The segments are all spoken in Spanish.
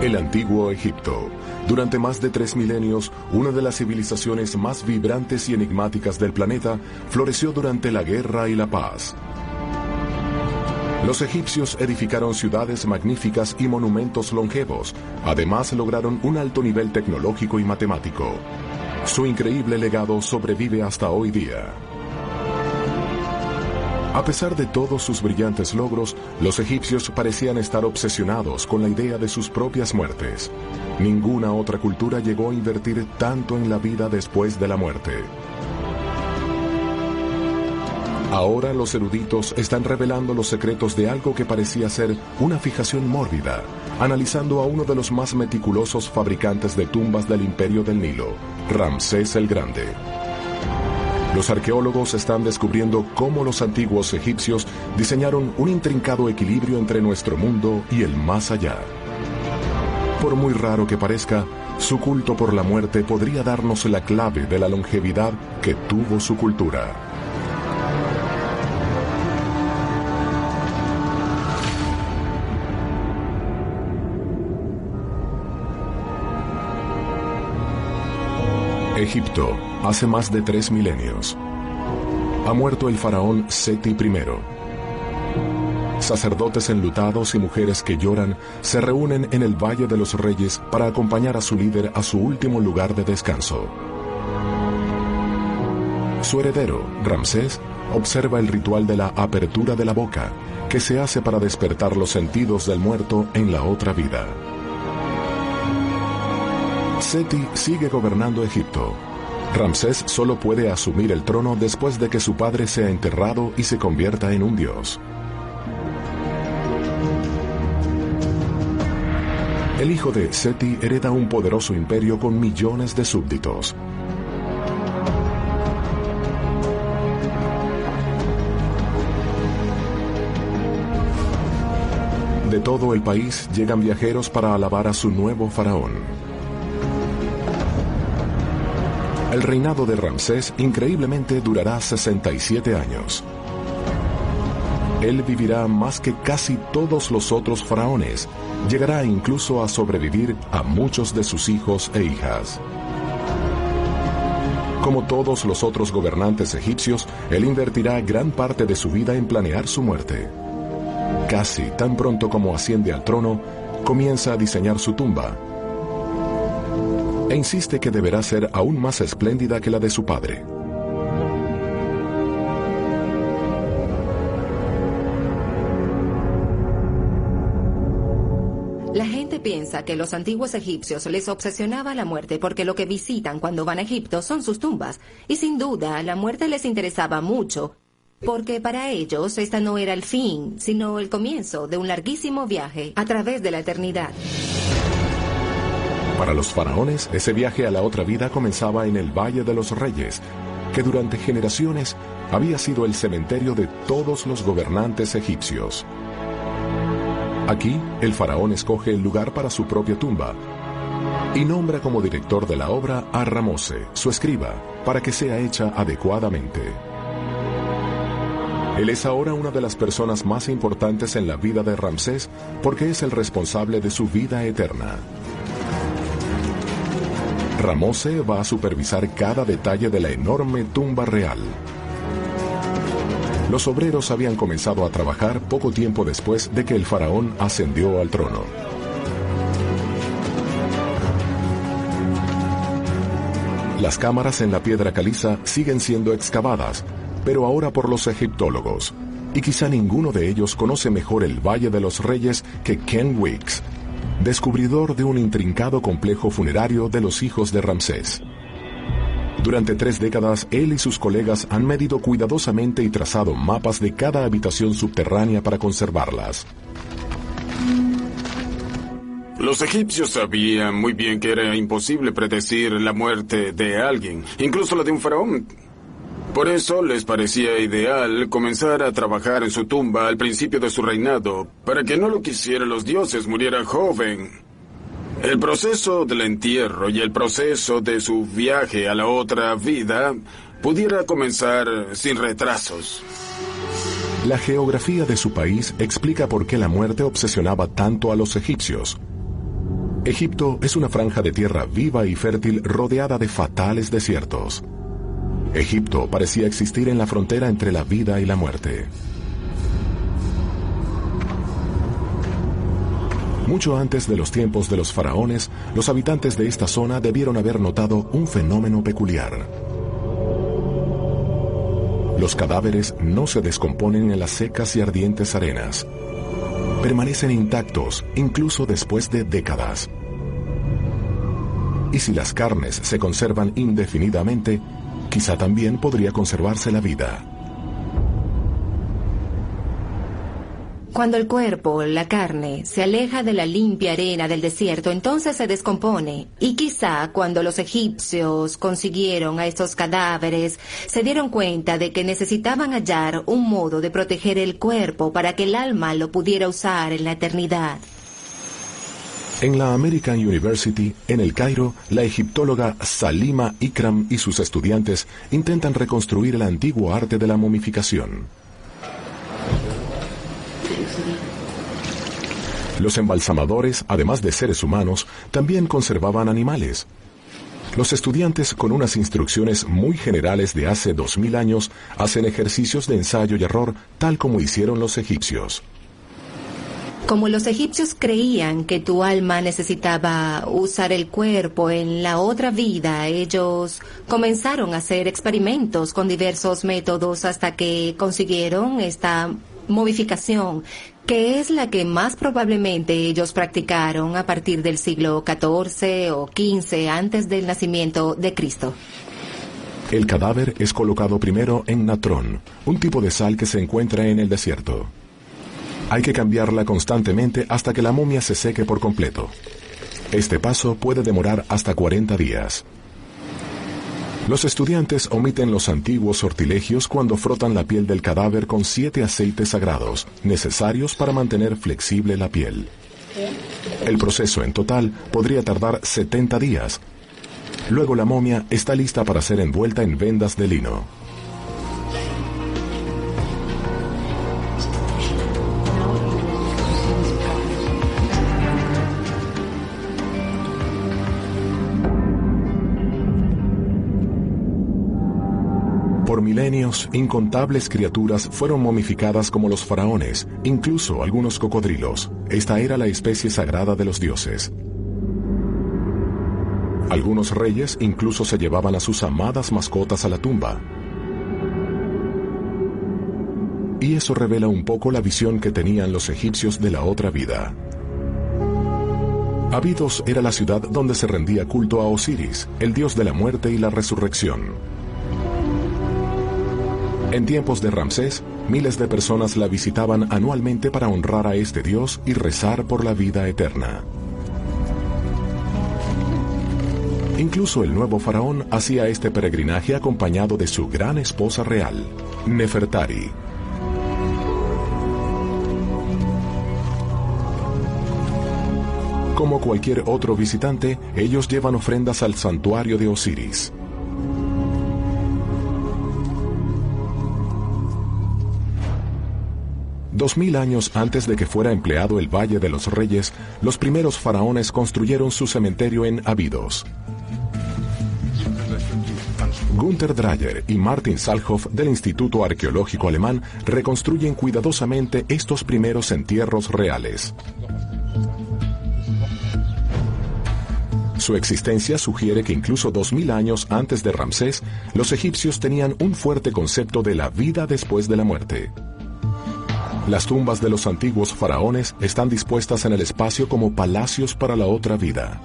El antiguo Egipto. Durante más de 3 milenios, una de las civilizaciones más vibrantes y enigmáticas del planeta floreció durante la guerra y la paz. Los egipcios edificaron ciudades magníficas y monumentos longevos. Además, lograron un alto nivel tecnológico y matemático. Su increíble legado sobrevive hasta hoy día. A pesar de todos sus brillantes logros, los egipcios parecían estar obsesionados con la idea de sus propias muertes. Ninguna otra cultura llegó a invertir tanto en la vida después de la muerte. Ahora los eruditos están revelando los secretos de algo que parecía ser una fijación mórbida, analizando a uno de los más meticulosos fabricantes de tumbas del Imperio del Nilo, Ramsés el Grande. Los arqueólogos están descubriendo cómo los antiguos egipcios diseñaron un intrincado equilibrio entre nuestro mundo y el más allá. Por muy raro que parezca, su culto por la muerte podría darnos la clave de la longevidad que tuvo su cultura. Egipto, hace más de 3 milenios. Ha muerto el faraón Seti I. Sacerdotes enlutados y mujeres que lloran se reúnen en el Valle de los Reyes para acompañar a su líder a su último lugar de descanso. Su heredero, Ramsés, observa el ritual de la apertura de la boca, que se hace para despertar los sentidos del muerto en la otra vida. Seti sigue gobernando Egipto. Ramsés solo puede asumir el trono después de que su padre sea enterrado y se convierta en un dios. El hijo de Seti hereda un poderoso imperio con millones de súbditos. De todo el país llegan viajeros para alabar a su nuevo faraón. El reinado de Ramsés increíblemente durará 67 años. Él vivirá más que casi todos los otros faraones. Llegará incluso a sobrevivir a muchos de sus hijos e hijas. Como todos los otros gobernantes egipcios, él invertirá gran parte de su vida en planear su muerte. Casi tan pronto como asciende al trono, comienza a diseñar su tumba. E insiste que deberá ser aún más espléndida que la de su padre. La gente piensa que los antiguos egipcios les obsesionaba la muerte porque lo que visitan cuando van a Egipto son sus tumbas. Y sin duda, la muerte les interesaba mucho, porque para ellos esta no era el fin, sino el comienzo de un larguísimo viaje a través de la eternidad. Para los faraones, ese viaje a la otra vida comenzaba en el Valle de los Reyes, que durante generaciones había sido el cementerio de todos los gobernantes egipcios. Aquí, el faraón escoge el lugar para su propia tumba y nombra como director de la obra a Ramose, su escriba, para que sea hecha adecuadamente. Él es ahora una de las personas más importantes en la vida de Ramsés porque es el responsable de su vida eterna. Ramose va a supervisar cada detalle de la enorme tumba real. Los obreros habían comenzado a trabajar poco tiempo después de que el faraón ascendió al trono. Las cámaras en la piedra caliza siguen siendo excavadas, pero ahora por los egiptólogos, y quizá ninguno de ellos conoce mejor el Valle de los Reyes que Ken Weeks, descubridor de un intrincado complejo funerario de los hijos de Ramsés. Durante 3 décadas, él y sus colegas han medido cuidadosamente y trazado mapas de cada habitación subterránea para conservarlas. Los egipcios sabían muy bien que era imposible predecir la muerte de alguien, incluso la de un faraón. Por eso les parecía ideal comenzar a trabajar en su tumba al principio de su reinado, para que no lo quisieran los dioses, muriera joven. El proceso del entierro y el proceso de su viaje a la otra vida pudiera comenzar sin retrasos. La geografía de su país explica por qué la muerte obsesionaba tanto a los egipcios. Egipto es una franja de tierra viva y fértil rodeada de fatales desiertos. Egipto parecía existir en la frontera entre la vida y la muerte. Mucho antes de los tiempos de los faraones, los habitantes de esta zona debieron haber notado un fenómeno peculiar. Los cadáveres no se descomponen en las secas y ardientes arenas. Permanecen intactos, incluso después de décadas. Y si las carnes se conservan indefinidamente, quizá también podría conservarse la vida. Cuando el cuerpo, la carne, se aleja de la limpia arena del desierto, entonces se descompone. Y quizá cuando los egipcios consiguieron a estos cadáveres, se dieron cuenta de que necesitaban hallar un modo de proteger el cuerpo para que el alma lo pudiera usar en la eternidad. En la American University, en El Cairo, la egiptóloga Salima Ikram y sus estudiantes intentan reconstruir el antiguo arte de la momificación. Los embalsamadores, además de seres humanos, también conservaban animales. Los estudiantes, con unas instrucciones muy generales de hace 2000 años, hacen ejercicios de ensayo y error, tal como hicieron los egipcios. Como los egipcios creían que tu alma necesitaba usar el cuerpo en la otra vida, ellos comenzaron a hacer experimentos con diversos métodos hasta que consiguieron esta momificación, que es la que más probablemente ellos practicaron a partir del siglo XIV o XV antes del nacimiento de Cristo. El cadáver es colocado primero en natrón, un tipo de sal que se encuentra en el desierto. Hay que cambiarla constantemente hasta que la momia se seque por completo. Este paso puede demorar hasta 40 días. Los estudiantes omiten los antiguos sortilegios cuando frotan la piel del cadáver con 7 aceites sagrados, necesarios para mantener flexible la piel. El proceso en total podría tardar 70 días. Luego la momia está lista para ser envuelta en vendas de lino. Por milenios, incontables criaturas fueron momificadas como los faraones, incluso algunos cocodrilos. Esta era la especie sagrada de los dioses. Algunos reyes incluso se llevaban a sus amadas mascotas a la tumba. Y eso revela un poco la visión que tenían los egipcios de la otra vida. Abidos era la ciudad donde se rendía culto a Osiris, el dios de la muerte y la resurrección. En tiempos de Ramsés, miles de personas la visitaban anualmente para honrar a este dios y rezar por la vida eterna. Incluso el nuevo faraón hacía este peregrinaje acompañado de su gran esposa real, Nefertari. Como cualquier otro visitante, ellos llevan ofrendas al santuario de Osiris. Dos 2000 años antes de que fuera empleado el Valle de los Reyes, los primeros faraones construyeron su cementerio en Abidos. Günter Dreyer y Martin Salhoff del Instituto Arqueológico Alemán reconstruyen cuidadosamente estos primeros entierros reales. Su existencia sugiere que incluso 2000 años antes de Ramsés, los egipcios tenían un fuerte concepto de la vida después de la muerte. Las tumbas de los antiguos faraones están dispuestas en el espacio como palacios para la otra vida.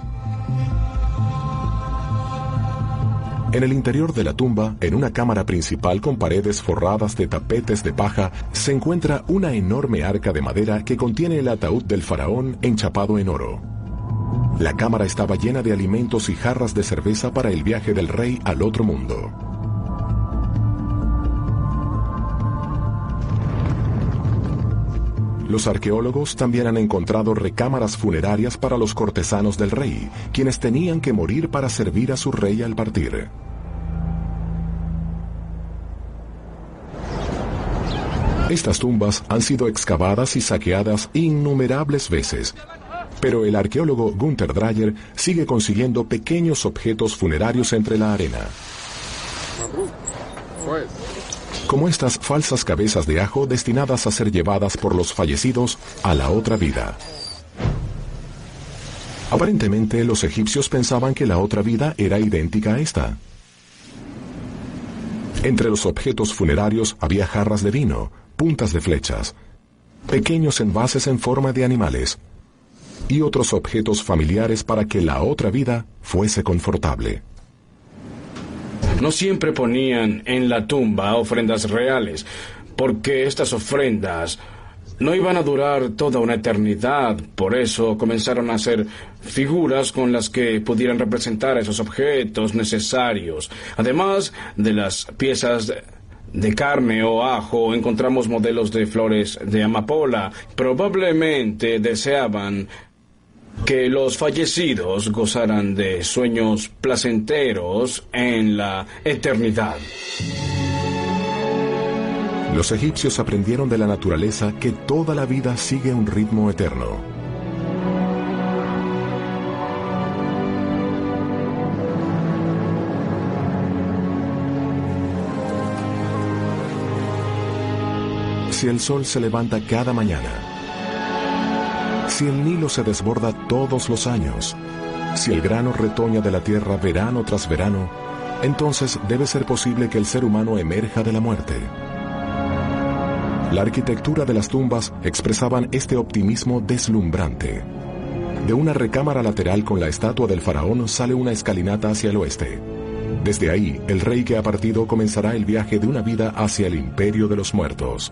En el interior de la tumba, en una cámara principal con paredes forradas de tapetes de paja, se encuentra una enorme arca de madera que contiene el ataúd del faraón enchapado en oro. La cámara estaba llena de alimentos y jarras de cerveza para el viaje del rey al otro mundo. Los arqueólogos también han encontrado recámaras funerarias para los cortesanos del rey, quienes tenían que morir para servir a su rey al partir. Estas tumbas han sido excavadas y saqueadas innumerables veces, Pero el arqueólogo Gunther Dreyer sigue consiguiendo pequeños objetos funerarios entre la arena, como estas falsas cabezas de ajo destinadas a ser llevadas por los fallecidos a la otra vida. Aparentemente, los egipcios pensaban que la otra vida era idéntica a esta. Entre los objetos funerarios había jarras de vino, puntas de flechas, pequeños envases en forma de animales y otros objetos familiares para que la otra vida fuese confortable. No siempre ponían en la tumba ofrendas reales, porque estas ofrendas no iban a durar toda una eternidad. Por eso comenzaron a hacer figuras con las que pudieran representar esos objetos necesarios. Además de las piezas de carne o ajo, encontramos modelos de flores de amapola. Probablemente deseaban que los fallecidos gozaran de sueños placenteros en la eternidad. Los egipcios aprendieron de la naturaleza que toda la vida sigue un ritmo eterno. Si el sol se levanta cada mañana, si el Nilo se desborda todos los años, si el grano retoña de la tierra verano tras verano, entonces debe ser posible que el ser humano emerja de la muerte. La arquitectura de las tumbas expresaban este optimismo deslumbrante. De una recámara lateral con la estatua del faraón sale una escalinata hacia el oeste. Desde ahí, el rey que ha partido comenzará el viaje de una vida hacia el imperio de los muertos.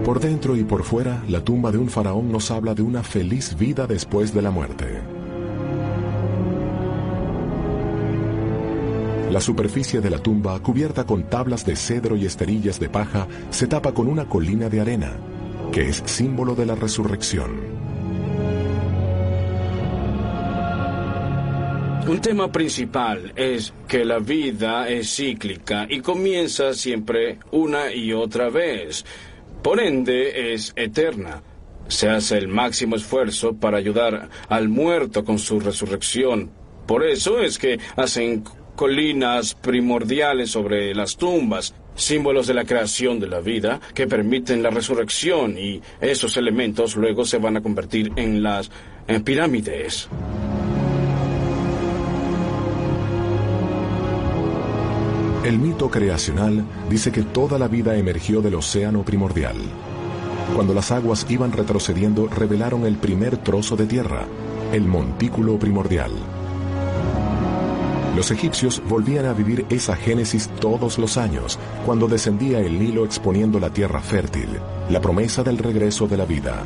Por dentro y por fuera, la tumba de un faraón nos habla de una feliz vida después de la muerte. La superficie de la tumba, cubierta con tablas de cedro y esterillas de paja, se tapa con una colina de arena, que es símbolo de la resurrección. Un tema principal es que la vida es cíclica y comienza siempre una y otra vez. Por ende, es eterna. Se hace el máximo esfuerzo para ayudar al muerto con su resurrección. Por eso es que hacen colinas primordiales sobre las tumbas, símbolos de la creación de la vida que permiten la resurrección, y esos elementos luego se van a convertir en las pirámides. El mito creacional dice que toda la vida emergió del océano primordial. Cuando las aguas iban retrocediendo, revelaron el primer trozo de tierra, el montículo primordial. Los egipcios volvían a vivir esa génesis todos los años, cuando descendía el Nilo exponiendo la tierra fértil, la promesa del regreso de la vida.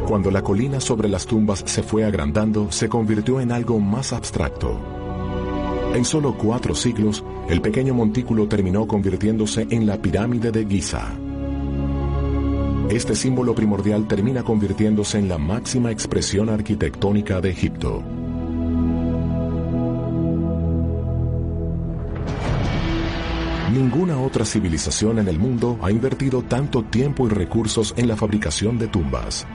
Cuando la colina sobre las tumbas se fue agrandando, se convirtió en algo más abstracto. En solo 4 siglos, el pequeño montículo terminó convirtiéndose en la pirámide de Giza. Este símbolo primordial termina convirtiéndose en la máxima expresión arquitectónica de Egipto. Ninguna otra civilización en el mundo ha invertido tanto tiempo y recursos en la fabricación de tumbas.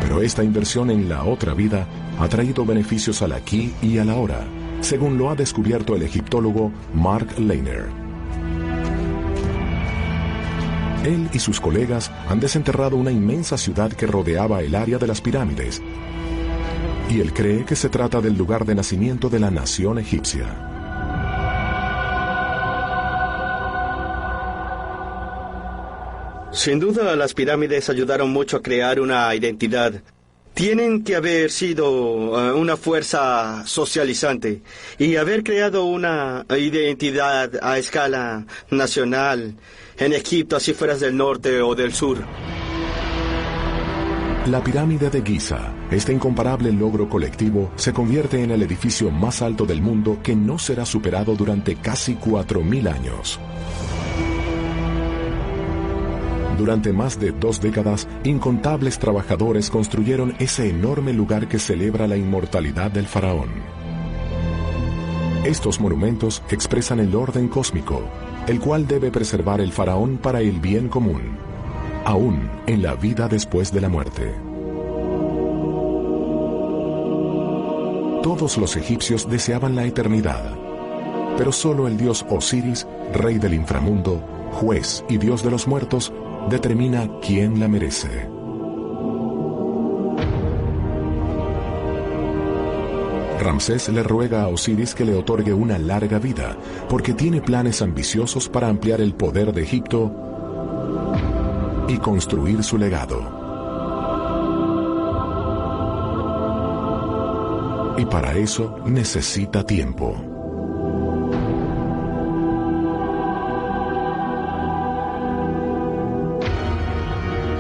Pero esta inversión en la otra vida ha traído beneficios al aquí y al ahora, según lo ha descubierto el egiptólogo Mark Lehner. Él y sus colegas han desenterrado una inmensa ciudad que rodeaba el área de las pirámides, y él cree que se trata del lugar de nacimiento de la nación egipcia. Sin duda, las pirámides ayudaron mucho a crear una identidad. Tienen que haber sido una fuerza socializante y haber creado una identidad a escala nacional en Egipto, así fueras del norte o del sur. La pirámide de Giza, este incomparable logro colectivo, se convierte en el edificio más alto del mundo que no será superado durante casi 4.000 años. Durante más de 2 décadas, incontables trabajadores construyeron ese enorme lugar que celebra la inmortalidad del faraón. Estos monumentos expresan el orden cósmico, el cual debe preservar el faraón para el bien común, aún en la vida después de la muerte. Todos los egipcios deseaban la eternidad, pero solo el dios Osiris, rey del inframundo, juez y dios de los muertos, determina quién la merece. Ramsés le ruega a Osiris que le otorgue una larga vida, porque tiene planes ambiciosos para ampliar el poder de Egipto y construir su legado. Y para eso necesita tiempo.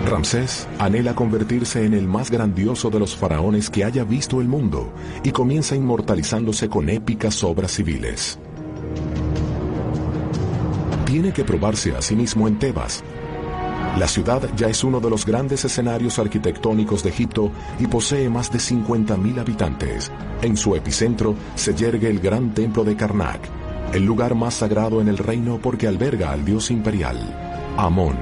Ramsés anhela convertirse en el más grandioso de los faraones que haya visto el mundo y comienza inmortalizándose con épicas obras civiles. Tiene que probarse a sí mismo en Tebas. La ciudad ya es uno de los grandes escenarios arquitectónicos de Egipto y posee más de 50.000 habitantes. En su epicentro se yergue el gran templo de Karnak, el lugar más sagrado en el reino porque alberga al dios imperial, Amón.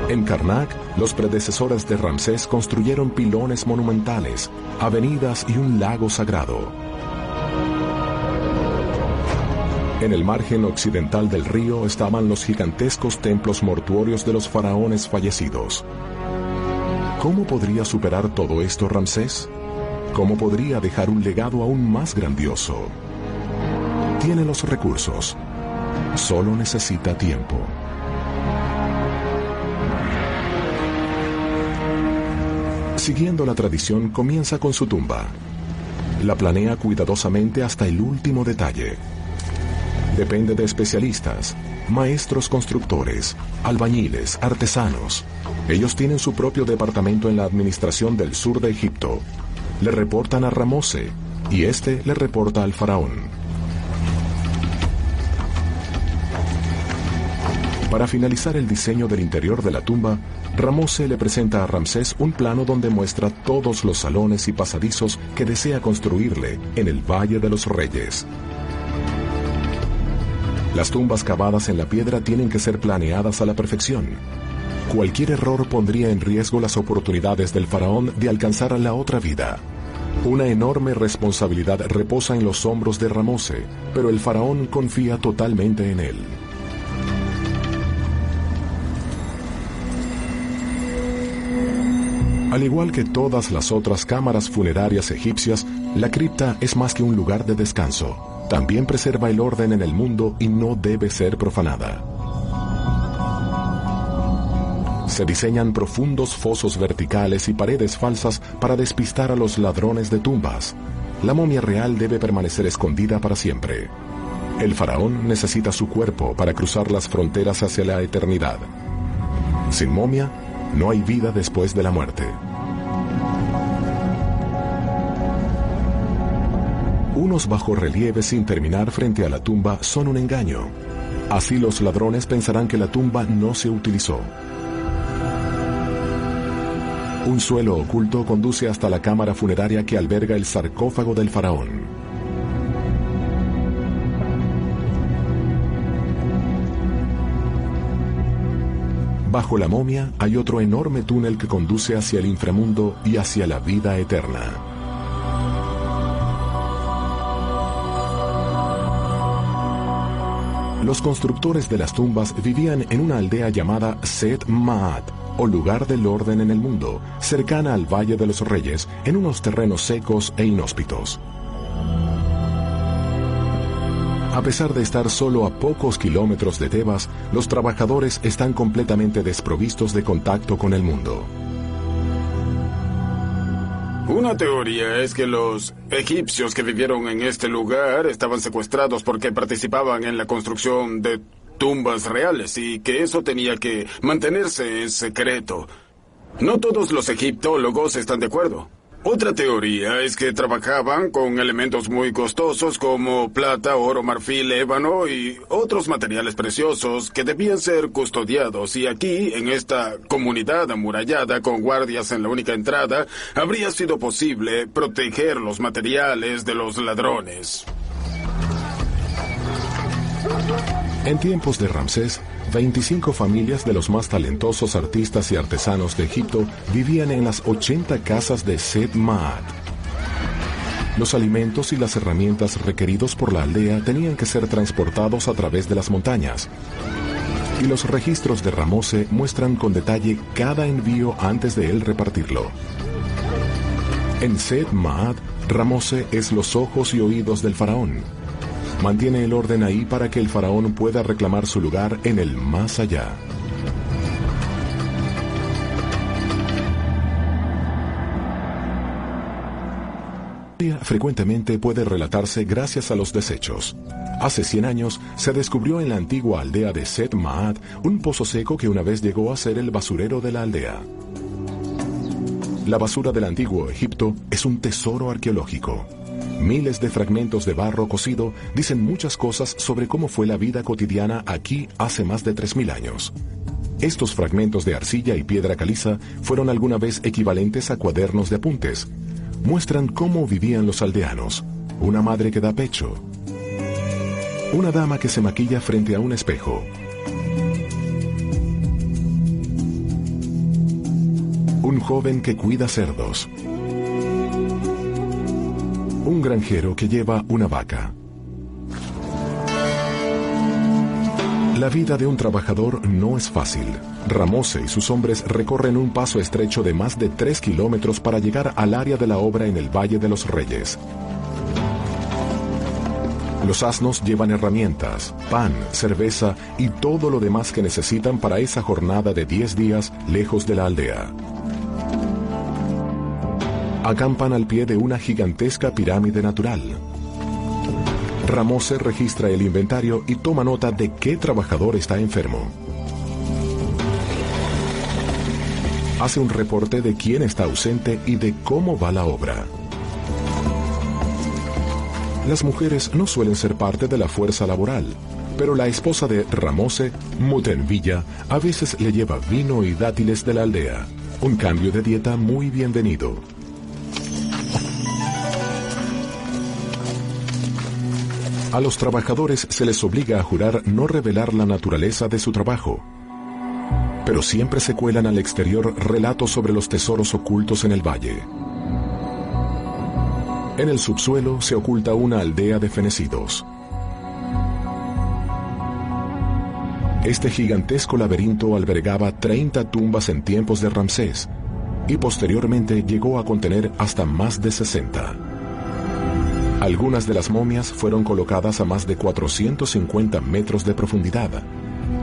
En Karnak, los predecesores de Ramsés construyeron pilones monumentales, avenidas y un lago sagrado. En el margen occidental del río estaban los gigantescos templos mortuorios de los faraones fallecidos. ¿Cómo podría superar todo esto Ramsés? ¿Cómo podría dejar un legado aún más grandioso? Tiene los recursos. Solo necesita tiempo. Siguiendo la tradición, comienza con su tumba. La planea cuidadosamente hasta el último detalle. Depende de especialistas, maestros constructores, albañiles, artesanos. Ellos tienen su propio departamento en la administración del sur de Egipto. Le reportan a Ramose y este le reporta al faraón. Para finalizar el diseño del interior de la tumba, Ramose le presenta a Ramsés un plano donde muestra todos los salones y pasadizos que desea construirle en el Valle de los Reyes. Las tumbas cavadas en la piedra tienen que ser planeadas a la perfección. Cualquier error pondría en riesgo las oportunidades del faraón de alcanzar la otra vida. Una enorme responsabilidad reposa en los hombros de Ramose, pero el faraón confía totalmente en él. Al igual que todas las otras cámaras funerarias egipcias, la cripta es más que un lugar de descanso. También preserva el orden en el mundo y no debe ser profanada. Se diseñan profundos fosos verticales y paredes falsas para despistar a los ladrones de tumbas. La momia real debe permanecer escondida para siempre. El faraón necesita su cuerpo para cruzar las fronteras hacia la eternidad. Sin momia, no hay vida después de la muerte. Unos bajorrelieves sin terminar frente a la tumba son un engaño. Así los ladrones pensarán que la tumba no se utilizó. Un suelo oculto conduce hasta la cámara funeraria que alberga el sarcófago del faraón. Bajo la momia hay otro enorme túnel que conduce hacia el inframundo y hacia la vida eterna. Los constructores de las tumbas vivían en una aldea llamada Set Ma'at, o lugar del orden en el mundo, cercana al Valle de los Reyes, en unos terrenos secos e inhóspitos. A pesar de estar solo a pocos kilómetros de Tebas, los trabajadores están completamente desprovistos de contacto con el mundo. Una teoría es que los egipcios que vivieron en este lugar estaban secuestrados porque participaban en la construcción de tumbas reales y que eso tenía que mantenerse en secreto. No todos los egiptólogos están de acuerdo. Otra teoría es que trabajaban con elementos muy costosos como plata, oro, marfil, ébano y otros materiales preciosos que debían ser custodiados. Y aquí, en esta comunidad amurallada con guardias en la única entrada, habría sido posible proteger los materiales de los ladrones. En tiempos de Ramsés, 25 familias de los más talentosos artistas y artesanos de Egipto vivían en las 80 casas de Sed Ma'at. Los alimentos y las herramientas requeridos por la aldea tenían que ser transportados a través de las montañas. Y los registros de Ramose muestran con detalle cada envío antes de él repartirlo. En Sed Ma'at, Ramose es los ojos y oídos del faraón. Mantiene el orden ahí para que el faraón pueda reclamar su lugar en el más allá. Frecuentemente puede relatarse gracias a los desechos. Hace 100 años se descubrió en la antigua aldea de Sed Ma'at un pozo seco que una vez llegó a ser el basurero de la aldea. La basura del antiguo Egipto es un tesoro arqueológico. Miles de fragmentos de barro cocido dicen muchas cosas sobre cómo fue la vida cotidiana aquí hace más de 3000 años. Estos fragmentos de arcilla y piedra caliza fueron alguna vez equivalentes a cuadernos de apuntes. Muestran cómo vivían los aldeanos. Una madre que da pecho. Una dama que se maquilla frente a un espejo. Un joven que cuida cerdos. Un granjero que lleva una vaca. La vida de un trabajador no es fácil. Ramose y sus hombres recorren un paso estrecho de más de 3 kilómetros para llegar al área de la obra en el Valle de los Reyes. Los asnos llevan herramientas, pan, cerveza y todo lo demás que necesitan para esa jornada de 10 días lejos de la aldea. Acampan al pie de una gigantesca pirámide natural. Ramose registra el inventario y toma nota de qué trabajador está enfermo. Hace un reporte de quién está ausente y de cómo va la obra. Las mujeres no suelen ser parte de la fuerza laboral, pero la esposa de Ramose, Mutenvilla, a veces le lleva vino y dátiles de la aldea. Un cambio de dieta muy bienvenido. A los trabajadores se les obliga a jurar no revelar la naturaleza de su trabajo. Pero siempre se cuelan al exterior relatos sobre los tesoros ocultos en el valle. En el subsuelo se oculta una aldea de fenecidos. Este gigantesco laberinto albergaba 30 tumbas en tiempos de Ramsés y posteriormente llegó a contener hasta más de 60. Algunas de las momias fueron colocadas a más de 450 metros de profundidad.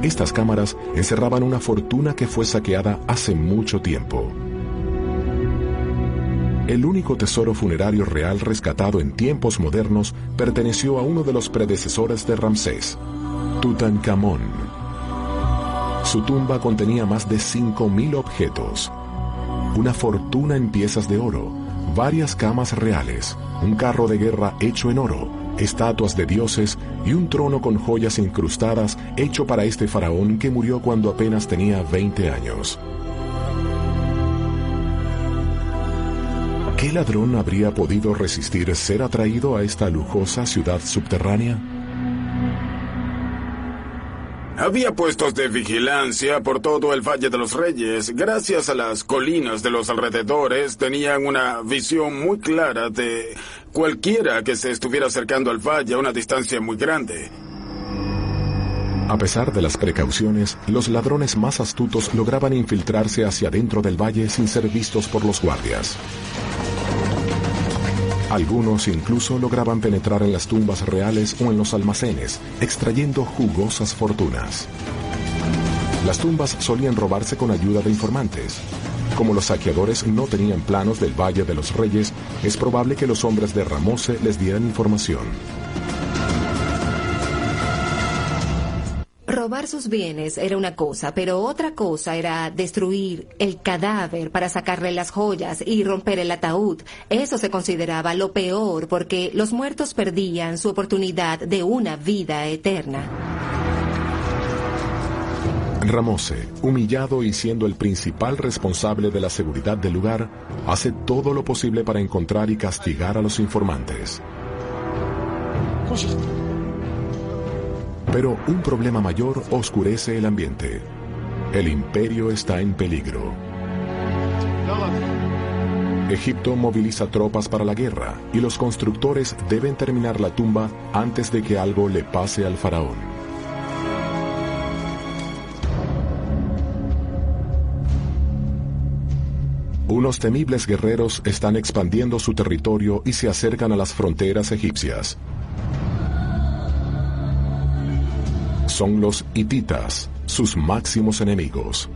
Estas cámaras encerraban una fortuna que fue saqueada hace mucho tiempo. El único tesoro funerario real rescatado en tiempos modernos perteneció a uno de los predecesores de Ramsés, Tutankamón. Su tumba contenía más de 5.000 objetos, una fortuna en piezas de oro, varias camas reales, un carro de guerra hecho en oro, estatuas de dioses y un trono con joyas incrustadas hecho para este faraón que murió cuando apenas tenía 20 años. ¿Qué ladrón habría podido resistir ser atraído a esta lujosa ciudad subterránea? Había puestos de vigilancia por todo el Valle de los Reyes. Gracias a las colinas de los alrededores, tenían una visión muy clara de cualquiera que se estuviera acercando al valle a una distancia muy grande. A pesar de las precauciones, los ladrones más astutos lograban infiltrarse hacia dentro del valle sin ser vistos por los guardias. Algunos incluso lograban penetrar en las tumbas reales o en los almacenes, extrayendo jugosas fortunas. Las tumbas solían robarse con ayuda de informantes. Como los saqueadores no tenían planos del Valle de los Reyes, es probable que los hombres de Ramose les dieran información. Robar sus bienes era una cosa, pero otra cosa era destruir el cadáver para sacarle las joyas y romper el ataúd. Eso se consideraba lo peor porque los muertos perdían su oportunidad de una vida eterna. Ramose, humillado y siendo el principal responsable de la seguridad del lugar, hace todo lo posible para encontrar y castigar a los informantes. Pero un problema mayor oscurece el ambiente. El imperio está en peligro. Egipto moviliza tropas para la guerra y los constructores deben terminar la tumba antes de que algo le pase al faraón. Unos temibles guerreros están expandiendo su territorio y se acercan a las fronteras egipcias. Son los hititas, sus máximos enemigos.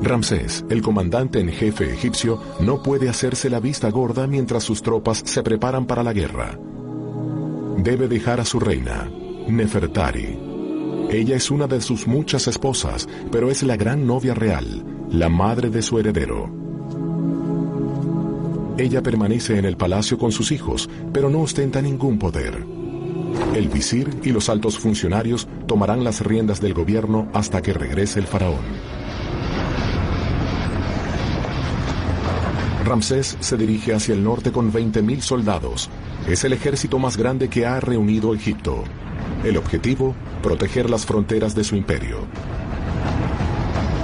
Ramsés, el comandante en jefe egipcio, no puede hacerse la vista gorda mientras sus tropas se preparan para la guerra. Debe dejar a su reina, Nefertari. Ella es una de sus muchas esposas, pero es la gran novia real, la madre de su heredero. Ella permanece en el palacio con sus hijos, pero no ostenta ningún poder. El visir y los altos funcionarios tomarán las riendas del gobierno hasta que regrese el faraón. Ramsés se dirige hacia el norte con 20.000 soldados. Es el ejército más grande que ha reunido Egipto. El objetivo, proteger las fronteras de su imperio.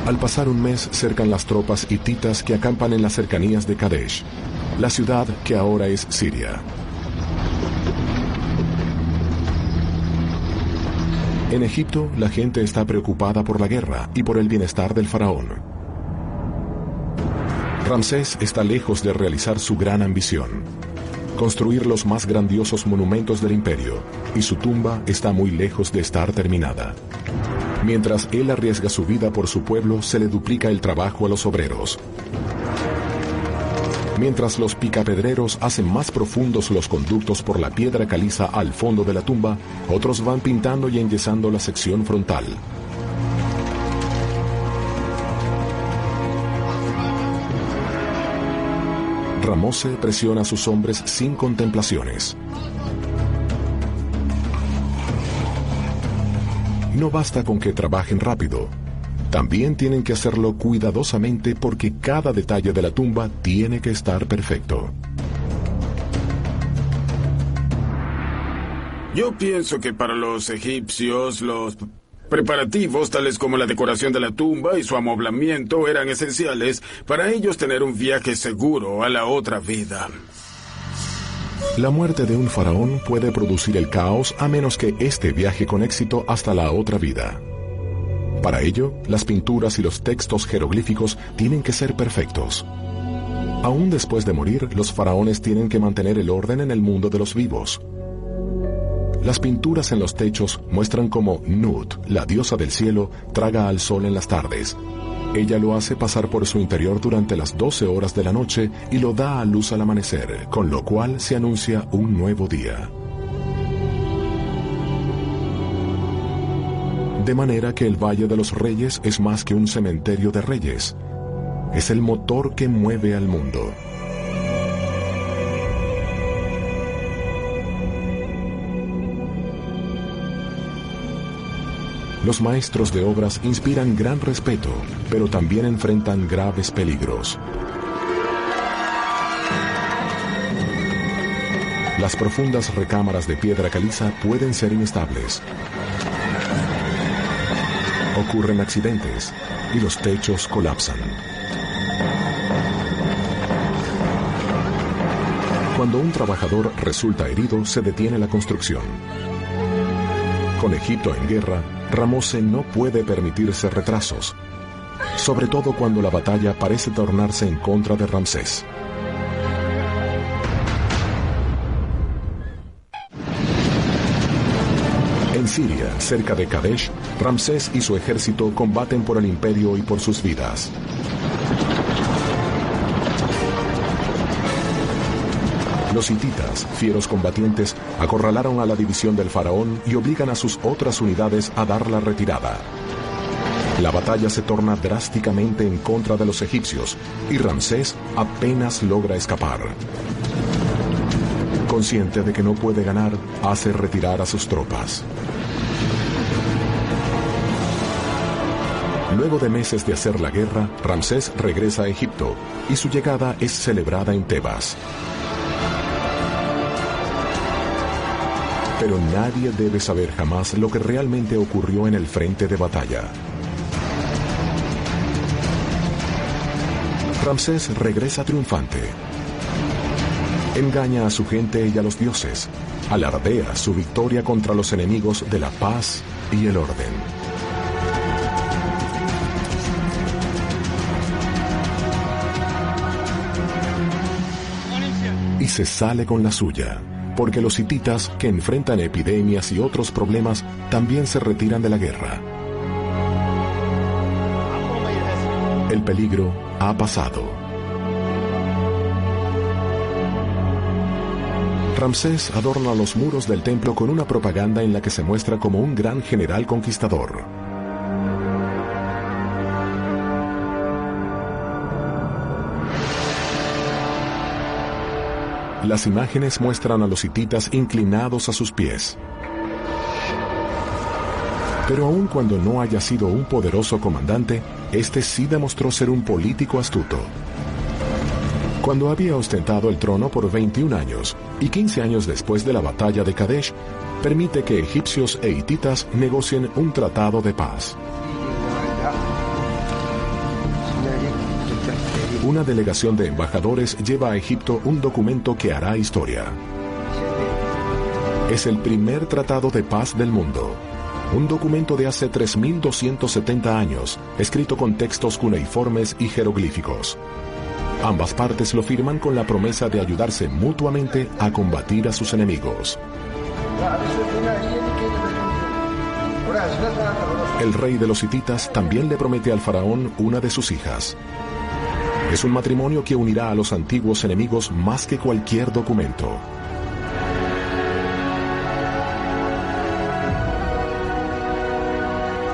Al pasar un mes, cercan las tropas hititas que acampan en las cercanías de Kadesh, la ciudad que ahora es Siria. En Egipto, la gente está preocupada por la guerra y por el bienestar del faraón. Ramsés está lejos de realizar su gran ambición: construir los más grandiosos monumentos del imperio, y su tumba está muy lejos de estar terminada. Mientras él arriesga su vida por su pueblo, se le duplica el trabajo a los obreros. Mientras los picapedreros hacen más profundos los conductos por la piedra caliza al fondo de la tumba, otros van pintando y enyesando la sección frontal. Ramose presiona a sus hombres sin contemplaciones. No basta con que trabajen rápido. También tienen que hacerlo cuidadosamente porque cada detalle de la tumba tiene que estar perfecto. Yo pienso que para los egipcios los preparativos, tales como la decoración de la tumba y su amoblamiento, eran esenciales para ellos tener un viaje seguro a la otra vida. La muerte de un faraón puede producir el caos a menos que éste viaje con éxito hasta la otra vida. Para ello, las pinturas y los textos jeroglíficos tienen que ser perfectos. Aún después de morir, los faraones tienen que mantener el orden en el mundo de los vivos. Las pinturas en los techos muestran cómo Nut, la diosa del cielo, traga al sol en las tardes. Ella lo hace pasar por su interior durante las 12 horas de la noche y lo da a luz al amanecer, con lo cual se anuncia un nuevo día. De manera que el Valle de los Reyes es más que un cementerio de reyes. Es el motor que mueve al mundo. Los maestros de obras inspiran gran respeto, pero también enfrentan graves peligros. Las profundas recámaras de piedra caliza pueden ser inestables. Ocurren accidentes y los techos colapsan. Cuando un trabajador resulta herido, se detiene la construcción. Con Egipto en guerra, Ramose no puede permitirse retrasos, sobre todo cuando la batalla parece tornarse en contra de Ramsés. En Siria, cerca de Kadesh, Ramsés y su ejército combaten por el imperio y por sus vidas. Los hititas, fieros combatientes, acorralaron a la división del faraón y obligan a sus otras unidades a dar la retirada. La batalla se torna drásticamente en contra de los egipcios y Ramsés apenas logra escapar. Consciente de que no puede ganar, hace retirar a sus tropas. Luego de meses de hacer la guerra, Ramsés regresa a Egipto y su llegada es celebrada en Tebas. Pero nadie debe saber jamás lo que realmente ocurrió en el frente de batalla. Ramsés regresa triunfante. Engaña a su gente y a los dioses. Alardea su victoria contra los enemigos de la paz y el orden. Y se sale con la suya, porque los hititas, que enfrentan epidemias y otros problemas, también se retiran de la guerra. El peligro ha pasado. Ramsés adorna los muros del templo con una propaganda en la que se muestra como un gran general conquistador. Las imágenes muestran a los hititas inclinados a sus pies. Pero aun cuando no haya sido un poderoso comandante, este sí demostró ser un político astuto. Cuando había ostentado el trono por 21 años y 15 años después de la batalla de Kadesh, permite que egipcios e hititas negocien un tratado de paz. Una delegación de embajadores lleva a Egipto un documento que hará historia. Es el primer tratado de paz del mundo. Un documento de hace 3270 años, escrito con textos cuneiformes y jeroglíficos. Ambas partes lo firman con la promesa de ayudarse mutuamente a combatir a sus enemigos. El rey de los hititas también le promete al faraón una de sus hijas. Es un matrimonio que unirá a los antiguos enemigos más que cualquier documento.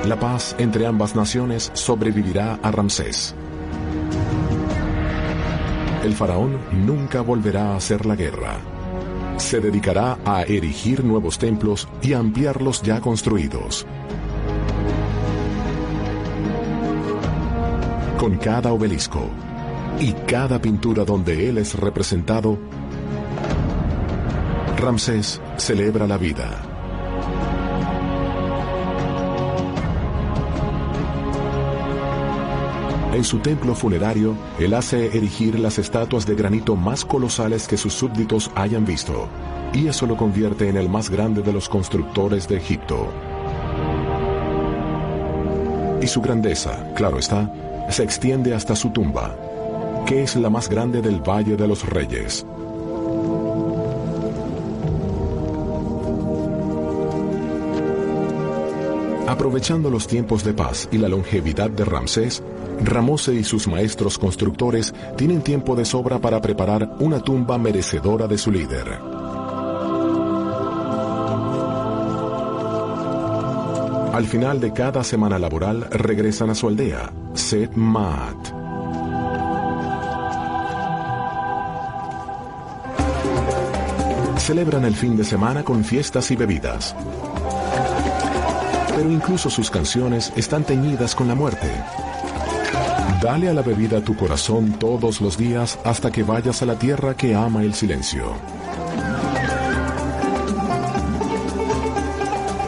La paz entre ambas naciones sobrevivirá a Ramsés. El faraón nunca volverá a hacer la guerra. Se dedicará a erigir nuevos templos y a ampliar los ya construidos. Con cada obelisco y cada pintura donde él es representado, Ramsés celebra la vida. En su templo funerario, él hace erigir las estatuas de granito más colosales que sus súbditos hayan visto, y eso lo convierte en el más grande de los constructores de Egipto. Y su grandeza, claro está, se extiende hasta su tumba, que es la más grande del Valle de los Reyes. Aprovechando los tiempos de paz y la longevidad de Ramsés, Ramose y sus maestros constructores tienen tiempo de sobra para preparar una tumba merecedora de su líder. Al final de cada semana laboral regresan a su aldea, Set Maat. Celebran el fin de semana con fiestas y bebidas. Pero incluso sus canciones están teñidas con la muerte. Dale a la bebida tu corazón todos los días hasta que vayas a la tierra que ama el silencio.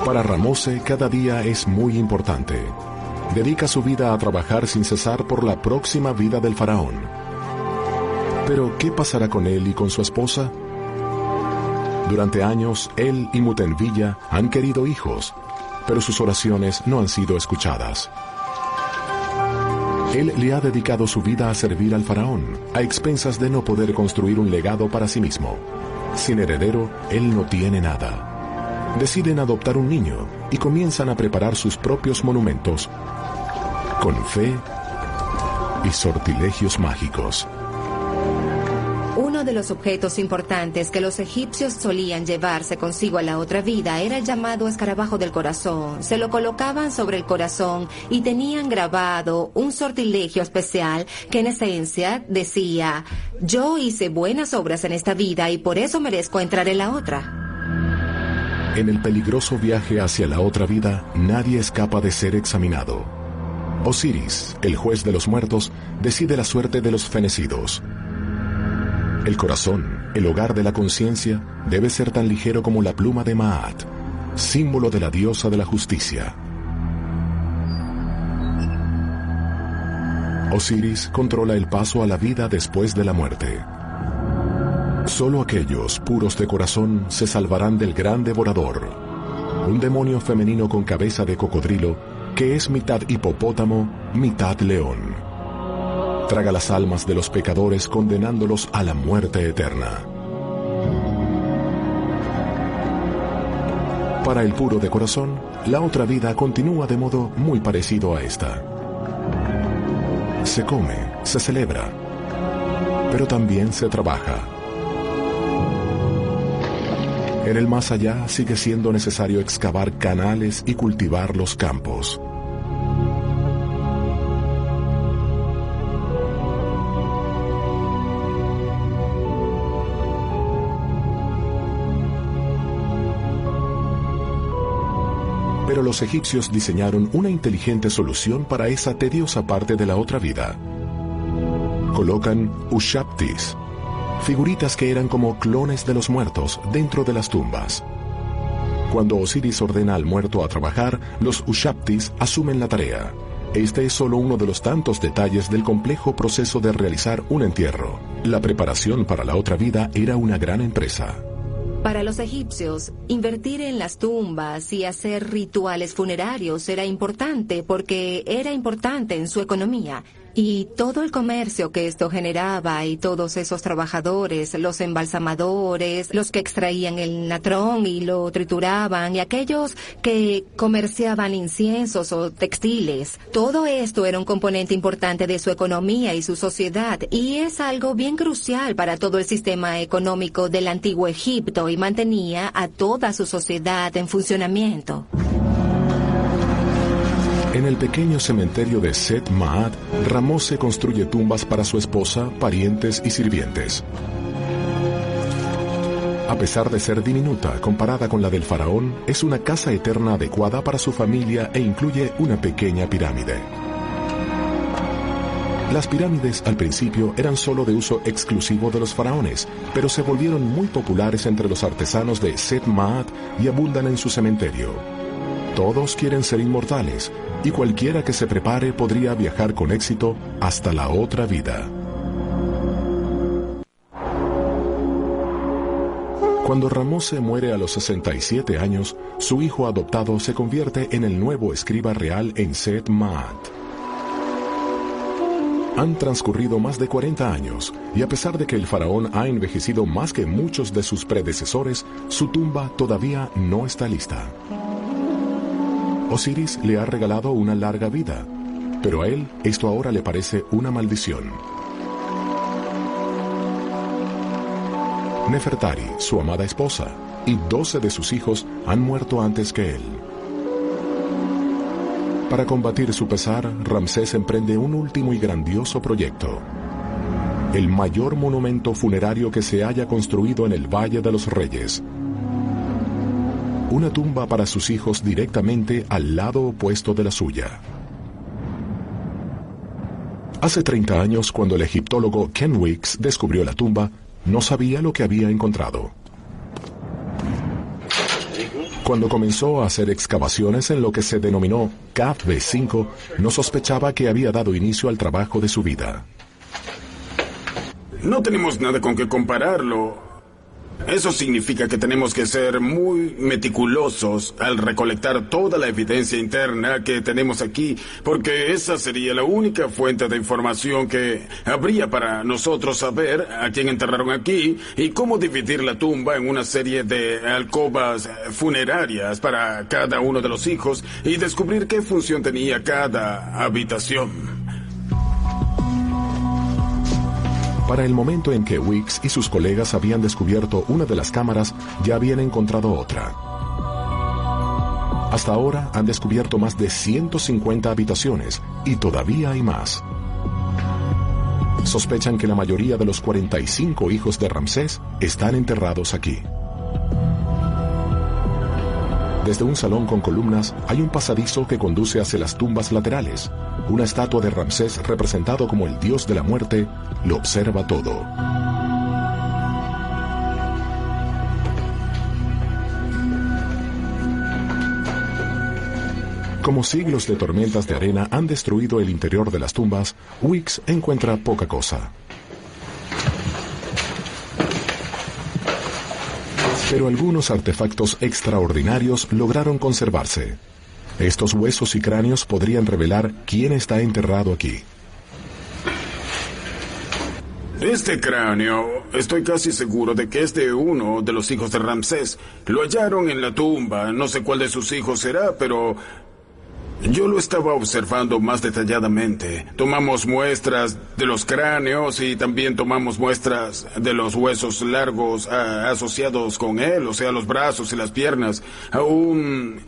Para Ramose, cada día es muy importante. Dedica su vida a trabajar sin cesar por la próxima vida del faraón. Pero, ¿qué pasará con él y con su esposa? Durante años, él y Mutenvilla han querido hijos, pero sus oraciones no han sido escuchadas. Él le ha dedicado su vida a servir al faraón, a expensas de no poder construir un legado para sí mismo. Sin heredero, él no tiene nada. Deciden adoptar un niño y comienzan a preparar sus propios monumentos, con fe y sortilegios mágicos. Uno de los objetos importantes que los egipcios solían llevarse consigo a la otra vida era el llamado escarabajo del corazón. Se lo colocaban sobre el corazón y tenían grabado un sortilegio especial que en esencia decía: yo hice buenas obras en esta vida y por eso merezco entrar en la otra. En el peligroso viaje hacia la otra vida, nadie escapa de ser examinado. Osiris, el juez de los muertos, decide la suerte de los fenecidos. El corazón, el hogar de la conciencia, debe ser tan ligero como la pluma de Maat, símbolo de la diosa de la justicia. Osiris controla el paso a la vida después de la muerte. Solo aquellos puros de corazón se salvarán del gran devorador, un demonio femenino con cabeza de cocodrilo que es mitad hipopótamo, mitad león. Traga las almas de los pecadores condenándolos a la muerte eterna. Para el puro de corazón, la otra vida continúa de modo muy parecido a esta. Se come, se celebra, pero también se trabaja. En el más allá sigue siendo necesario excavar canales y cultivar los campos. Pero los egipcios diseñaron una inteligente solución para esa tediosa parte de la otra vida. Colocan Ushabtis, figuritas que eran como clones de los muertos dentro de las tumbas. Cuando Osiris ordena al muerto a trabajar, los Ushabtis asumen la tarea. Este es solo uno de los tantos detalles del complejo proceso de realizar un entierro. La preparación para la otra vida era una gran empresa. Para los egipcios, invertir en las tumbas y hacer rituales funerarios era importante porque era importante en su economía. Y todo el comercio que esto generaba y todos esos trabajadores, los embalsamadores, los que extraían el natrón y lo trituraban y aquellos que comerciaban inciensos o textiles, todo esto era un componente importante de su economía y su sociedad y es algo bien crucial para todo el sistema económico del antiguo Egipto y mantenía a toda su sociedad en funcionamiento. En el pequeño cementerio de Set Maat, Ramose construye tumbas para su esposa, parientes y sirvientes. A pesar de ser diminuta comparada con la del faraón, es una casa eterna adecuada para su familia e incluye una pequeña pirámide. Las pirámides al principio eran solo de uso exclusivo de los faraones, pero se volvieron muy populares entre los artesanos de Set Maat y abundan en su cementerio. Todos quieren ser inmortales, y cualquiera que se prepare podría viajar con éxito hasta la otra vida. Cuando Ramose muere a los 67 años, su hijo adoptado se convierte en el nuevo escriba real en Set Maat. Han transcurrido más de 40 años, y a pesar de que el faraón ha envejecido más que muchos de sus predecesores, su tumba todavía no está lista. Osiris le ha regalado una larga vida, pero a él esto ahora le parece una maldición. Nefertari, su amada esposa, y 12 de sus hijos han muerto antes que él. Para combatir su pesar, Ramsés emprende un último y grandioso proyecto: el mayor monumento funerario que se haya construido en el Valle de los Reyes. Una tumba para sus hijos directamente al lado opuesto de la suya. Hace 30 años, cuando el egiptólogo Ken Weeks descubrió la tumba, no sabía lo que había encontrado. Cuando comenzó a hacer excavaciones en lo que se denominó Cave B5, no sospechaba que había dado inicio al trabajo de su vida. No tenemos nada con que compararlo. Eso significa que tenemos que ser muy meticulosos al recolectar toda la evidencia interna que tenemos aquí, porque esa sería la única fuente de información que habría para nosotros saber a quién enterraron aquí y cómo dividir la tumba en una serie de alcobas funerarias para cada uno de los hijos y descubrir qué función tenía cada habitación. Para el momento en que Weeks y sus colegas habían descubierto una de las cámaras, ya habían encontrado otra. Hasta ahora han descubierto más de 150 habitaciones y todavía hay más. Sospechan que la mayoría de los 45 hijos de Ramsés están enterrados aquí. Desde un salón con columnas hay un pasadizo que conduce hacia las tumbas laterales. Una estatua de Ramsés, representado como el dios de la muerte, lo observa todo. Como siglos de tormentas de arena han destruido el interior de las tumbas, Weeks encuentra poca cosa. Pero algunos artefactos extraordinarios lograron conservarse. Estos huesos y cráneos podrían revelar quién está enterrado aquí. Este cráneo, estoy casi seguro de que es de uno de los hijos de Ramsés. Lo hallaron en la tumba, no sé cuál de sus hijos será, pero yo lo estaba observando más detalladamente. Tomamos muestras de los cráneos y también tomamos muestras de los huesos largos asociados con él, o sea, los brazos y las piernas. Aún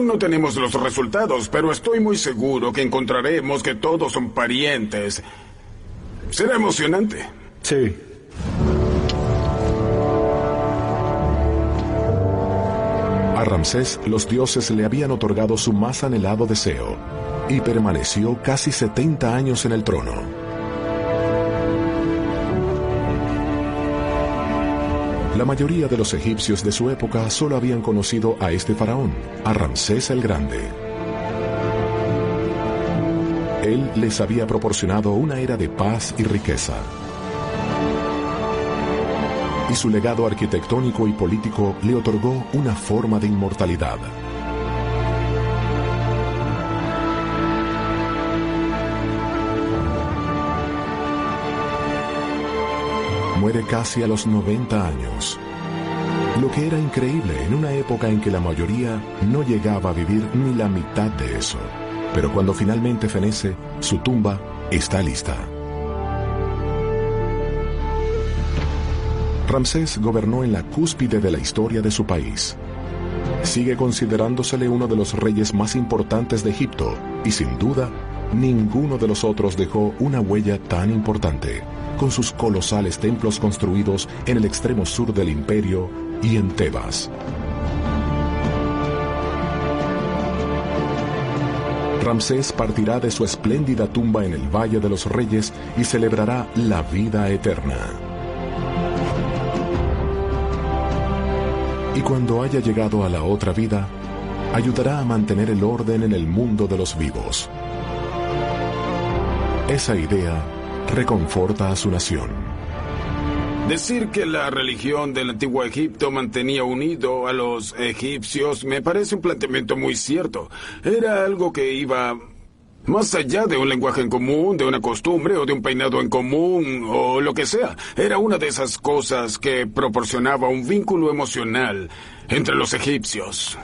no tenemos los resultados, pero estoy muy seguro que encontraremos que todos son parientes. Será emocionante. Sí. A Ramsés, los dioses le habían otorgado su más anhelado deseo, y permaneció casi 70 años en el trono. La mayoría de los egipcios de su época solo habían conocido a este faraón, a Ramsés el Grande. Él les había proporcionado una era de paz y riqueza. Y su legado arquitectónico y político le otorgó una forma de inmortalidad. Muere casi a los 90 años. Lo que era increíble en una época en que la mayoría no llegaba a vivir ni la mitad de eso. Pero cuando finalmente fenece, su tumba está lista. Ramsés gobernó en la cúspide de la historia de su país. Sigue considerándosele uno de los reyes más importantes de Egipto y sin duda, ninguno de los otros dejó una huella tan importante, con sus colosales templos construidos en el extremo sur del imperio y en Tebas. Ramsés partirá de su espléndida tumba en el Valle de los Reyes y celebrará la vida eterna. Y cuando haya llegado a la otra vida, ayudará a mantener el orden en el mundo de los vivos. Esa idea reconforta a su nación. Decir que la religión del antiguo Egipto mantenía unido a los egipcios me parece un planteamiento muy cierto. Era algo que iba más allá de un lenguaje en común, de una costumbre o de un peinado en común o lo que sea. Era una de esas cosas que proporcionaba un vínculo emocional entre los egipcios.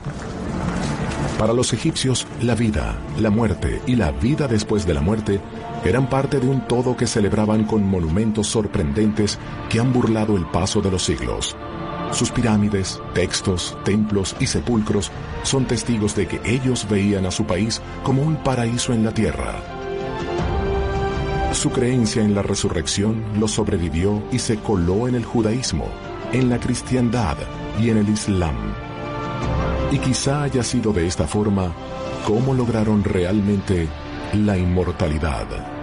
Para los egipcios, la vida, la muerte y la vida después de la muerte eran parte de un todo que celebraban con monumentos sorprendentes que han burlado el paso de los siglos. Sus pirámides, textos, templos y sepulcros son testigos de que ellos veían a su país como un paraíso en la tierra. Su creencia en la resurrección los sobrevivió y se coló en el judaísmo, en la cristiandad y en el islam. Y quizá haya sido de esta forma cómo lograron realmente la inmortalidad.